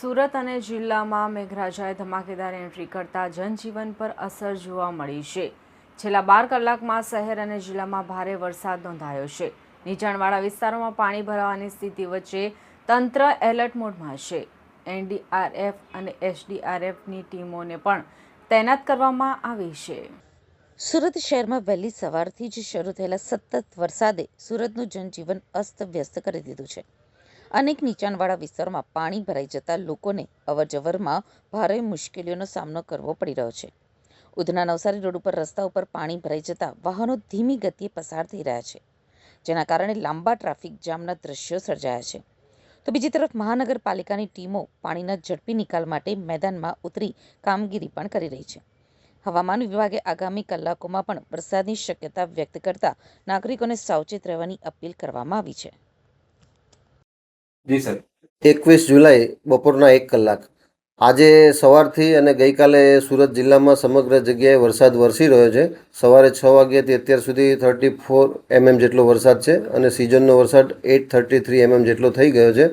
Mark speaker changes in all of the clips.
Speaker 1: સુરત અને જિલ્લામાં મેઘરાજાએ ધમાકેદાર એન્ટ્રી કરતા જનજીવન પર અસર જોવા મળી છે. છેલ્લા 12 કલાકમાં શહેર અને જિલ્લામાં ભારે વરસાદ નોંધાયો છે. નીચાણવાળા વિસ્તારોમાં પાણી ભરાવાની સ્થિતિ વચ્ચે તંત્ર એલર્ટ મોડમાં છે. એનડીઆરએફ અને એસડીઆરએફની ટીમોને પણ તૈનાત કરવામાં આવી છે.
Speaker 2: સુરત શહેરમાં વહેલી સવારથી જ શરૂ થયેલા સતત વરસાદે સુરતનું જનજીવન અસ્તવ્યસ્ત કરી દીધું છે. અનેક નીચાણવાળા વિસ્તારોમાં પાણી ભરાઈ જતા લોકોને અવરજવરમાં ભારે મુશ્કેલીઓનો સામનો કરવો પડી રહ્યો છે. ઉધના નવસારી રોડ ઉપર રસ્તા ઉપર પાણી ભરાઈ જતા વાહનો ધીમી ગતિએ પસાર થઈ રહ્યા છે, જેના કારણે લાંબા ટ્રાફિક જામના દ્રશ્યો સર્જાયા છે. તો બીજી તરફ મહાનગરપાલિકાની ટીમો પાણીના ઝડપી નિકાલ માટે મેદાનમાં ઉતરી કામગીરી પણ કરી રહી છે. હવામાન વિભાગે આગામી કલાકોમાં પણ વરસાદની શક્યતા વ્યક્ત કરતા નાગરિકોને સાવચેત રહેવાની અપીલ કરવામાં આવી છે.
Speaker 3: જી સર.
Speaker 4: 21 જુલાઈ બપોરના 1 કલાક આજે સવારથી અને ગઈકાલે સુરત જિલ્લામાં સમગ્ર જગ્યાએ વરસાદ વરસી રહ્યો છે. સવારે 6 વાગ્યાથી અત્યાર સુધી 34 mm જેટલો વરસાદ છે અને સિઝનનો વરસાદ 833 mm જેટલો થઈ ગયો છે.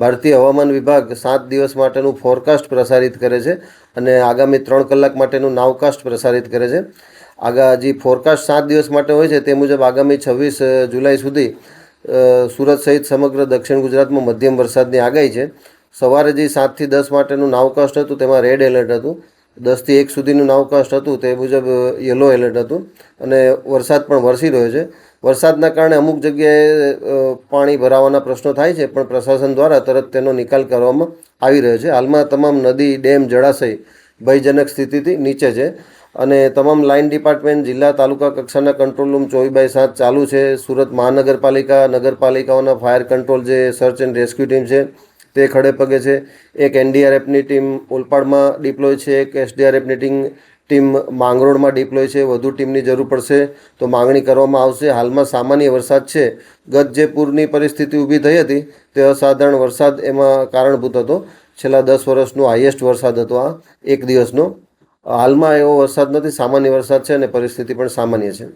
Speaker 4: ભારતીય હવામાન વિભાગ 7 દિવસ માટેનું ફોરકાસ્ટ પ્રસારિત કરે છે અને આગામી 3 કલાક માટેનું નાવકાસ્ટ પ્રસારિત કરે છે. જે ફોરકાસ્ટ 7 દિવસ માટે હોય છે તે મુજબ આગામી 26 જુલાઈ સુધી સુરત સહિત સમગ્ર દક્ષિણ ગુજરાતમાં મધ્યમ વરસાદની આગાહી છે. સવારે જે 7 થી 10 માટેનું નાવકાસ્ટ હતું તેમાં રેડ એલર્ટ હતું. 10 થી 1 સુધીનું નાવકાસ્ટ હતું તે મુજબ યલો એલર્ટ હતું અને વરસાદ પણ વરસી રહ્યો છે. વરસાદના કારણે અમુક જગ્યાએ પાણી ભરાવાના પ્રશ્નો થાય છે, પણ પ્રશાસન દ્વારા તરત તેનો નિકાલ કરવામાં આવી રહ્યો છે. હાલમાં તમામ નદી, ડેમ, જળાશય ભયજનક સ્થિતિથી નીચે છે અને તમામ લાઇન ડિપાર્ટમેન્ટ, જિલ્લા તાલુકા કક્ષાના કંટ્રોલ રૂમ 24/7 ચાલુ છે. સુરત મહાનગરપાલિકા, નગરપાલિકાઓના ફાયર કંટ્રોલ જે સર્ચ એન્ડ રેસ્ક્યુ ટીમ છે તે ખડે પગે છે. એક એનડીઆરએફની ટીમ ઓલપાડમાં ડિપ્લોય છે, એક એસડીઆરએફની ટીમ માંગરોળમાં ડિપ્લોય છે. વધુ ટીમની જરૂર પડશે તો માંગણી કરવામાં આવશે. હાલમાં સામાન્ય વરસાદ છે. ગત જે પૂરની પરિસ્થિતિ ઊભી થઈ હતી તે અસાધારણ વરસાદ એમાં કારણભૂત હતો. છેલ્લા 10 વર્ષનો હાઈએસ્ટ વરસાદ હતો આ એક દિવસનો. હાલમાં એવો વરસાદ નથી, સામાન્ય વરસાદ છે અને પરિસ્થિતિ પણ સામાન્ય છે.